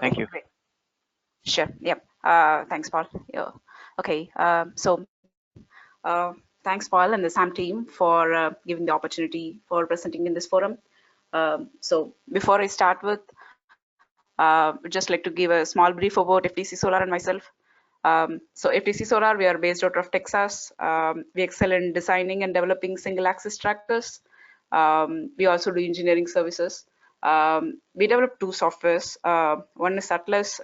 Thank you. Great. Sure. Yep. Thanks, Paul. Yeah. Okay. Thanks, Paul, and the SAM team for giving the opportunity for presenting in this forum. So before I start with, just like to give a small brief about FTC Solar and myself. So FTC Solar, we are based out of Texas. We excel in designing and developing single-axis tractors. We also do engineering services. We develop two softwares. One is Atlas,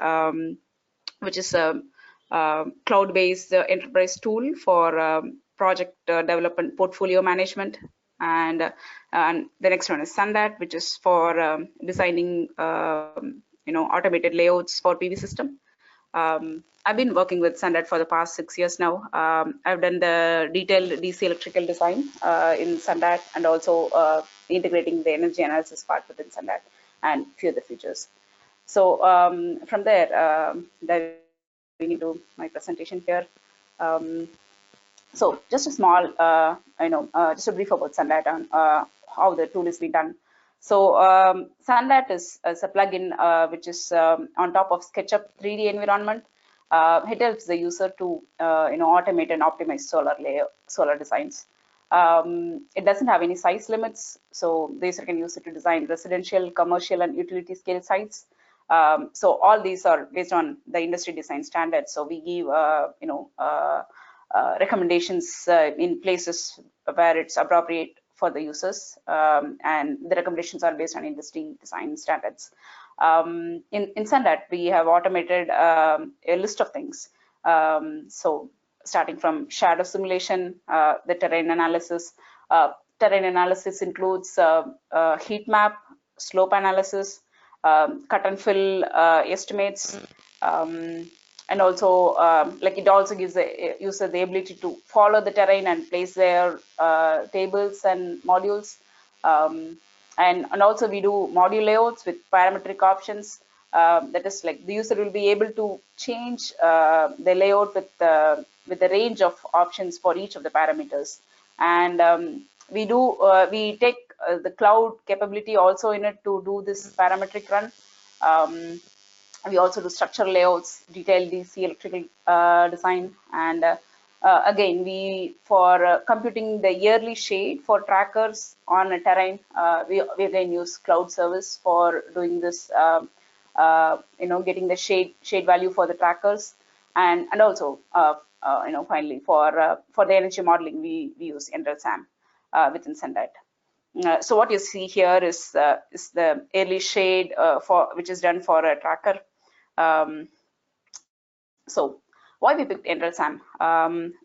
which is a cloud-based enterprise tool for project development portfolio management. And the next one is SunDAT, which is for designing automated layouts for PV system. I've been working with SunDAT for the past 6 years now. I've done the detailed DC electrical design in SunDAT, and also integrating the energy analysis part within SunDAT and few other features. So from there, diving into my presentation here. So just a small, just a brief about SunDAT and how the tool is being done. So SunDAT is a plugin which is on top of SketchUp 3D environment. It helps the user to automate and optimize solar designs. It doesn't have any size limits, so the user can use it to design residential, commercial, and utility scale sites. So all these are based on the industry design standards. So we give recommendations in places where it's appropriate for the users, and the recommendations are based on industry design standards. In SunDAT, we have automated a list of things. So starting from shadow simulation, the terrain analysis. Terrain analysis includes heat map, slope analysis, cut and fill estimates, and also it also gives the user the ability to follow the terrain and place their tables and modules. And also we do module layouts with parametric options. That is, like, the user will be able to change the layout with the range of options for each of the parameters. And we take the cloud capability also in it to do this parametric run. We also do structural layouts, detailed DC electrical design, and again, for computing the yearly shade for trackers on a terrain, we again use cloud service for doing this, getting the shade value for the trackers, and also finally for the energy modeling, we use NREL SAM within SunDAT. So what you see here is the yearly shade which is done for a tracker. So why we picked NREL SAM?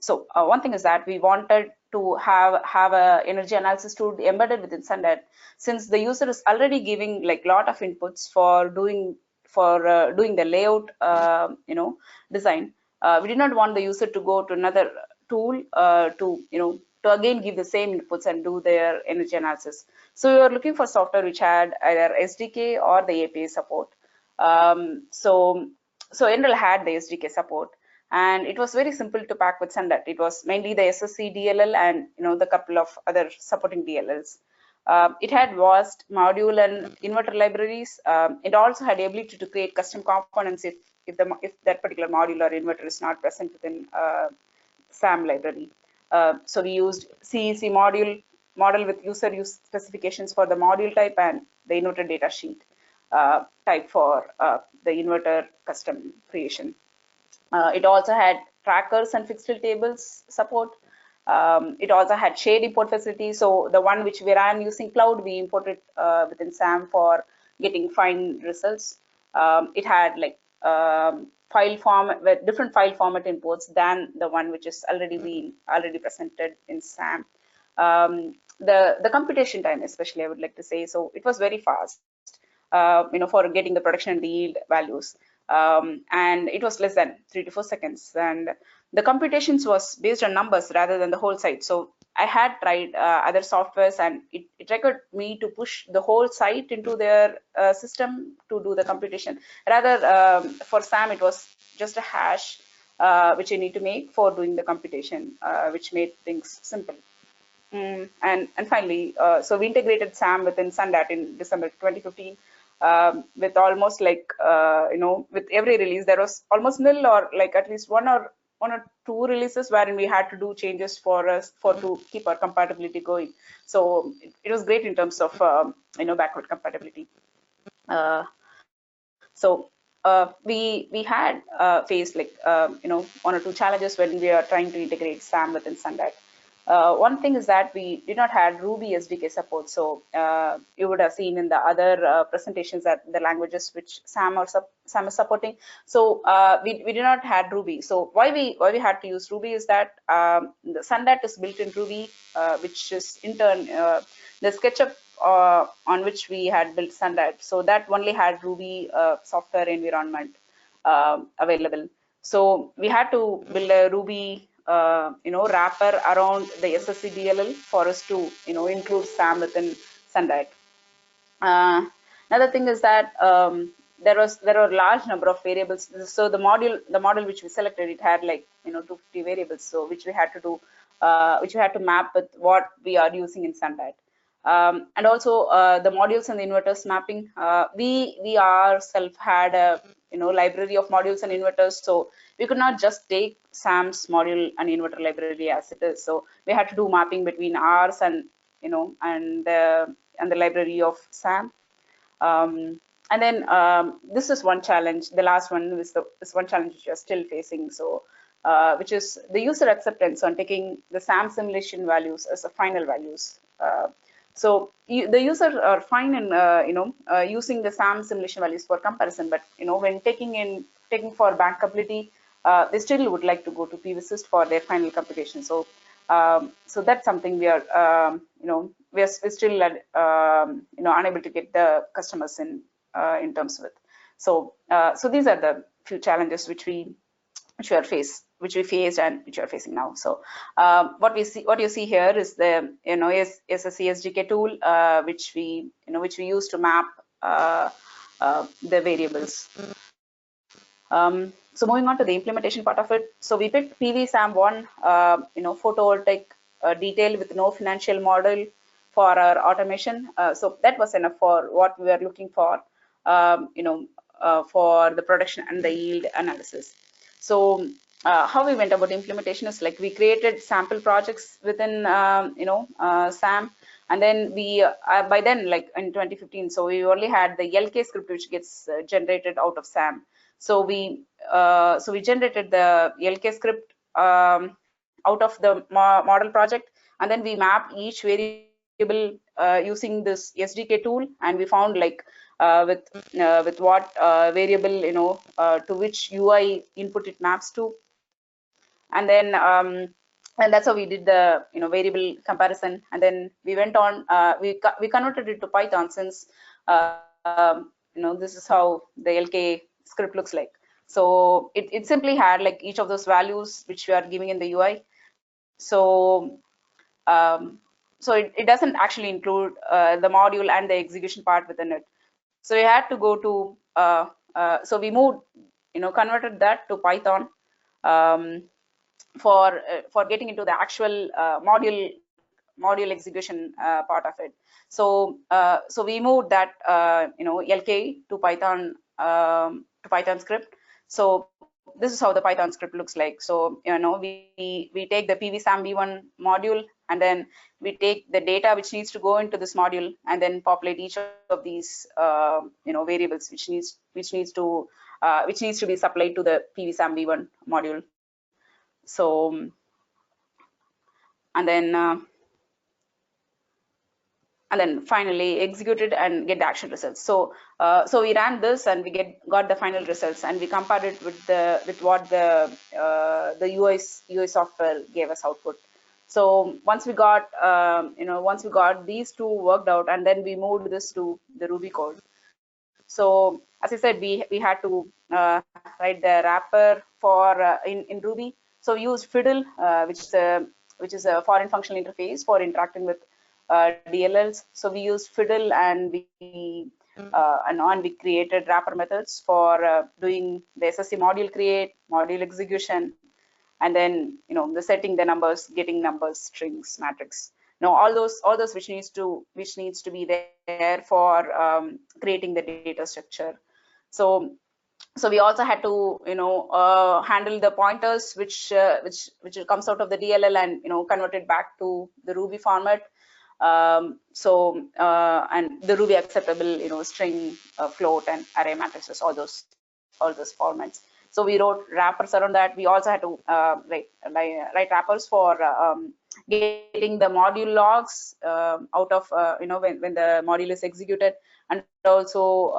So one thing is that we wanted to have a energy analysis tool embedded within SunDAT, since the user is already giving like lot of inputs for doing the layout design. We did not want the user to go to another tool to again give the same inputs and do their energy analysis. So we were looking for software which had either SDK or the API support. So NREL had the SDK support, and it was very simple to pack with SunDAT. It was mainly the SSC DLL and the couple of other supporting DLLs. It had vast module and inverter libraries. It also had the ability to create custom components if that particular module or inverter is not present within SAM library. So we used CEC model with user use specifications for the module type and the inverter data sheet type for the inverter custom creation. It also had trackers and fixed tilt tables support. It also had shade import facility. So the one which we ran using cloud, we imported within SAM for getting fine results. It had like file format with different file format imports than the one which is already presented in SAM. The computation time, especially, I would like to say, so it was very fast, for getting the production and the yield values. And it was less than 3 to 4 seconds. And the computations was based on numbers rather than the whole site. So I had tried other softwares, and it required me to push the whole site into their system to do the computation. Rather, for SAM, it was just a hash which you need to make for doing the computation, which made things simple. And finally, so we integrated SAM within SunDAT in December 2015. with almost like, with every release, there was almost nil or like at least one or two releases wherein we had to do changes for us to keep our compatibility going. So it was great in terms of, backward compatibility. So we had faced like, one or two challenges when we are trying to integrate SAM within SunDAT. One thing is that we did not have Ruby SDK support. So you would have seen in the other presentations that the languages which SAM is supporting. So we did not have Ruby. So why we had to use Ruby is that the SunDAT is built in Ruby, which is in turn the SketchUp on which we had built SunDAT. So that only had Ruby software environment available. So we had to build a Ruby wrapper around the SSC DLL for us to include SAM within SunDAT. Another thing is that there were a large number of variables. So the model which we selected, it had like 250 variables. So which we had to do, which we had to map with what we are using in SunDAT. And also the modules and the inverters mapping. We ourselves had a library of modules and inverters, so we could not just take SAM's module and inverter library as it is. So we had to do mapping between ours and and the library of SAM. And then this is one challenge. The last one is one challenge which we are still facing. So which is the user acceptance on taking the SAM simulation values as a final values. So the users are fine in using the SAM simulation values for comparison, but when taking for bankability, they still would like to go to PVSys for their final computation. So so that's something we are we're still unable to get the customers in terms with. So so these are the few challenges which we faced and which we are facing now. So what you see here is the SSC SDK tool which we use to map the variables. So moving on to the implementation part of it. So we picked PV-SAM1 photovoltaic detail with no financial model for our automation. So that was enough for what we were looking for for the production and the yield analysis. So how we went about implementation is like we created sample projects within SAM, and then we by then, like in 2015, so we only had the LK script which gets generated out of SAM. So we generated the LK script out of the model project, and then we mapped each variable using this SDK tool, and we found like with what variable to which UI input it maps to, and then and that's how we did the variable comparison. And then we went on, we converted it to Python, since this is how the LK script looks like. So it simply had like each of those values which we are giving in the UI. So so it doesn't actually include the module and the execution part within it. So we had to go to so we moved converted that to Python for getting into the actual module execution part of it. So so we moved that LK to Python script. So this is how the Python script looks like. So we take the PV-SAM-V1 module, and then we take the data which needs to go into this module, and then populate each of these variables which needs to be supplied to the PV-SAM-V1 module. So and then finally execute it and get the action results. So so we ran this and we got the final results, and we compared it with what the UI software gave us output. So once we got these two worked out, and then we moved this to the Ruby code. So as I said, we had to write the wrapper for in Ruby. So we used Fiddle, which is a foreign functional interface for interacting with DLLs. So we used Fiddle, and we created wrapper methods for doing the SSC module create, module execution, and then the setting the numbers, getting numbers, strings, matrix. all those which needs to be there for creating the data structure. So we also had to handle the pointers which comes out of the DLL and convert it back to the Ruby format. And the Ruby acceptable string, float, and array matrices, all those formats. So we wrote wrappers around that. We also had to write wrappers for getting the module logs out of when the module is executed, and also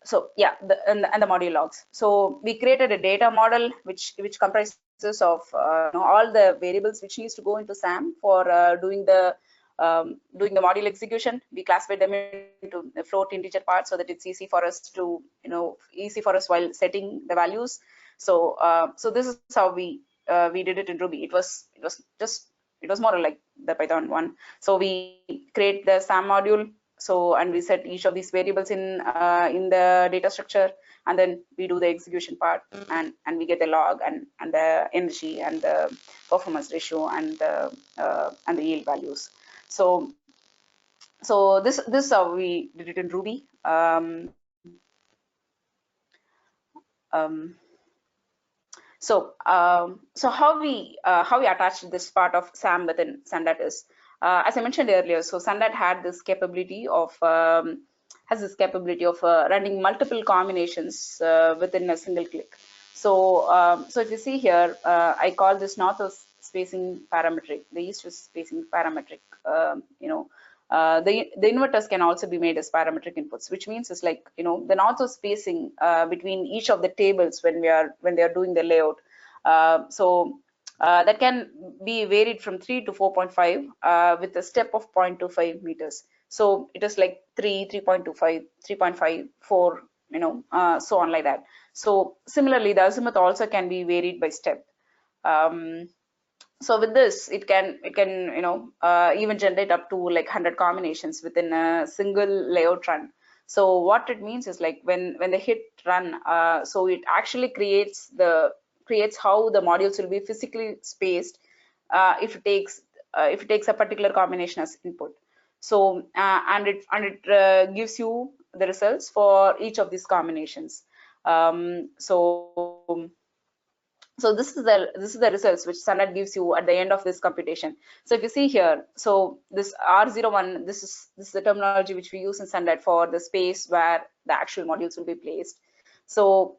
so yeah, and the module logs. So we created a data model which comprises of all the variables which needs to go into SAM for doing the module execution. We classified them into the float integer part so that it's easy for us to while setting the values. So so this is how we did it in Ruby. It was more like the Python one. So we create the SAM module. So, and we set each of these variables in the data structure, and then we do the execution part, and we get the log and the energy and the performance ratio and the yield values. So this is how we did it in Ruby. So how we attached this part of SAM within SunDAT is, as I mentioned earlier, so SunDAT had this capability of running multiple combinations within a single click. So so if you see here, I call this north spacing parametric, the east spacing parametric. The inverters can also be made as parametric inputs, which means it's like the north spacing between each of the tables when they are doing the layout. That can be varied from 3 to 4.5 with a step of 0.25 meters. So it is like 3, 3.25, 3.5, 4, so on like that. So similarly, the azimuth also can be varied by step. So with this, it can even generate up to like 100 combinations within a single layout run. So what it means is like when they hit run, so it actually creates how the modules will be physically spaced if it takes a particular combination as input. So and it gives you the results for each of these combinations. So this is the results which SunDAT gives you at the end of this computation. So if you see here, so this R01, this is the terminology which we use in SunDAT for the space where the actual modules will be placed. So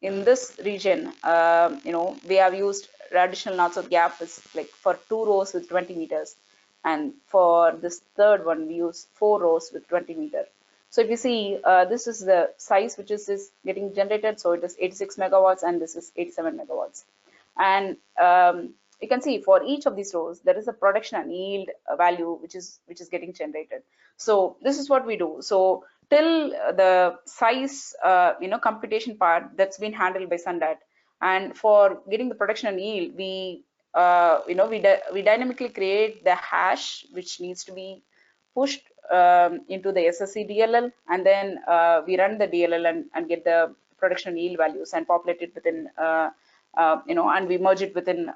in this region, we have used additional north-south gap is like for 2 rows with 20 meters, and for this third one we use 4 rows with 20 meters. So if you see, this is the size which is getting generated. So it is 86 megawatts, and this is 87 megawatts. And you can see for each of these rows, there is a production and yield value which is getting generated. So this is what we do. So till the size, computation part, that's been handled by SunDAT. And for getting the production and yield, we dynamically create the hash which needs to be pushed into the SSC DLL, and then we run the DLL and get the production yield values and populate it within, and we merge it within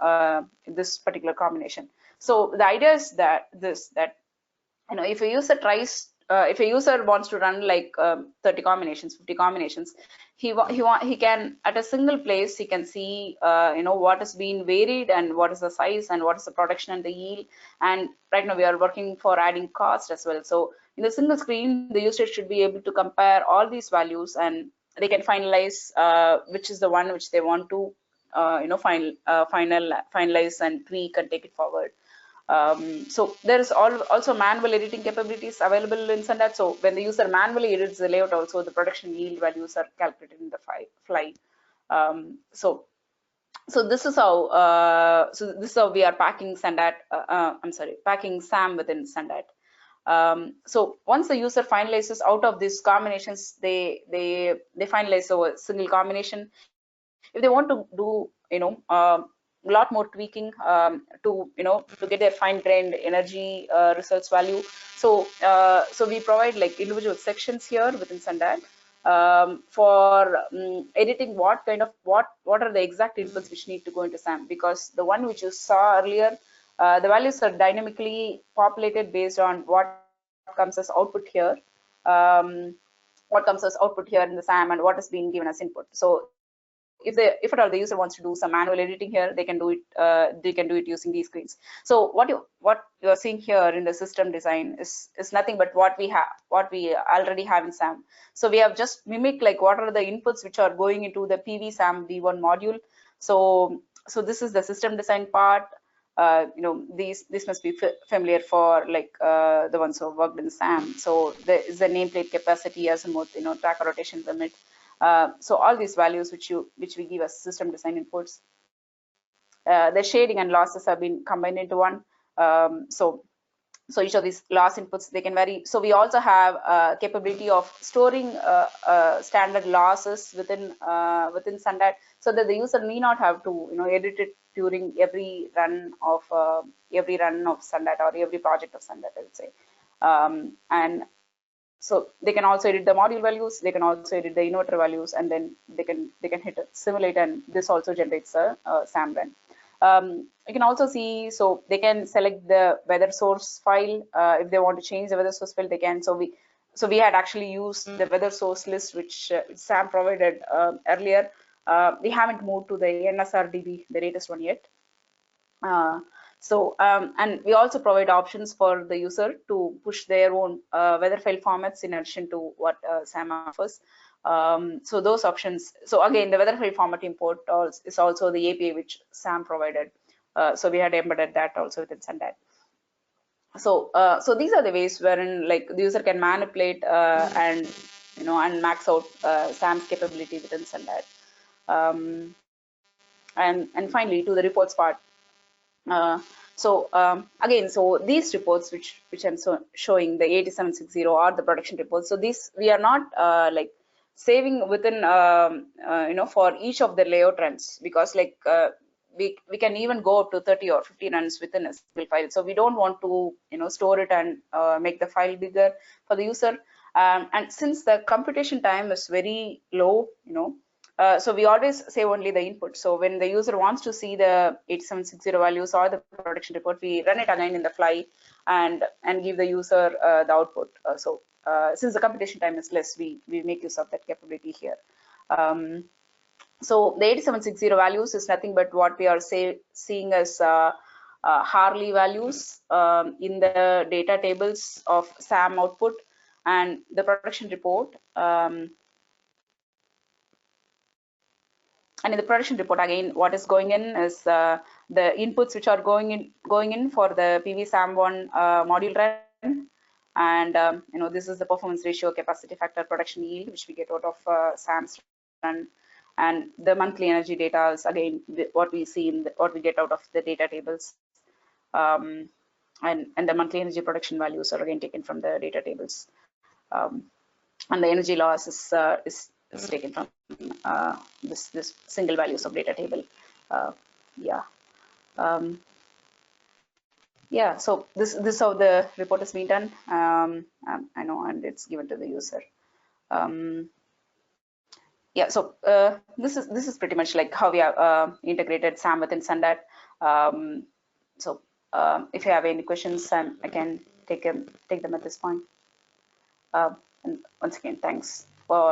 this particular combination. So the idea is that if a user if a user wants to run like 30 combinations, 50 combinations, he can at a single place he can see what has been varied and what is the size and what is the production and the yield. And right now we are working for adding cost as well. So in the single screen, the user should be able to compare all these values, and they can finalize which is the one which they want to finalize and tweak and take it forward. So there is also manual editing capabilities available in SunDAT. So when the user manually edits the layout, also the production yield values are calculated in the fly. So this is how we are packing SunDAT. Packing SAM within SunDAT. So once the user finalizes out of these combinations, they finalize a single combination. If they want to do a lot more tweaking to get a fine-grained energy results value, so we provide like individual sections here within SunDAT. for editing what are the exact inputs which need to go into SAM, because the one which you saw earlier, the values are dynamically populated based on what comes as output here, what comes as output here in the SAM, and what is being given as input. So if at all the user wants to do some manual editing here, they can do it using these screens. So what you're seeing here in the system design is nothing but what we already have in SAM. So we have just mimicked like what are the inputs which are going into the PV SAM V1 module. So this is the system design part. This must be familiar for like the ones who have worked in SAM. So there is the nameplate capacity, azimuth, tracker rotation limit. So all these values which we give as system design inputs, the shading and losses have been combined into one. So each of these loss inputs, they can vary. So we also have capability of storing standard losses within SunDAT, so that the user need not have to edit it during every run of SunDAT or every project of SunDAT, I would say. And so they can also edit the module values, they can also edit the inverter values, and then they can hit simulate, and this also generates a SAM run. You can also see, so they can select the weather source file. If they want to change the weather source file, they can. So we had actually used the weather source list which SAM provided earlier. We haven't moved to the NSRDB, the latest one yet. And we also provide options for the user to push their own weather file formats in addition to what SAM offers. So those options. So again, the weather file format import is also the API which SAM provided. So we had embedded that also within SunDAT. So these are the ways wherein like the user can manipulate and max out SAM's capability within SunDAT. And finally, to the reports part. Again, so these reports which I'm showing, the 8760 are the production reports. So these we are not like saving within for each of the layout runs, because like we can even go up to 30 or 50 runs within a single file. So we don't want to store it and make the file bigger for the user. And since the computation time is very low, so we always save only the input. So when the user wants to see the 8760 values or the production report, we run it again in the fly and give the user the output. Since the computation time is less, we make use of that capability here. So the 8760 values is nothing but what we are seeing as Harley values in the data tables of SAM output and the production report. And in the production report, again, what is going in is the inputs which are going in for the PV SAM1 module run, and this is the performance ratio, capacity factor, production yield, which we get out of SAM's run, and the monthly energy data is again what we see in what we get out of the data tables, and the monthly energy production values are again taken from the data tables, and the energy loss is taken from this single values of data table. So this is how the report has been done. I know, and it's given to the user. So this is pretty much like how we have integrated SAM within SunDAT. If you have any questions, I can take them at this point. And once again, thanks for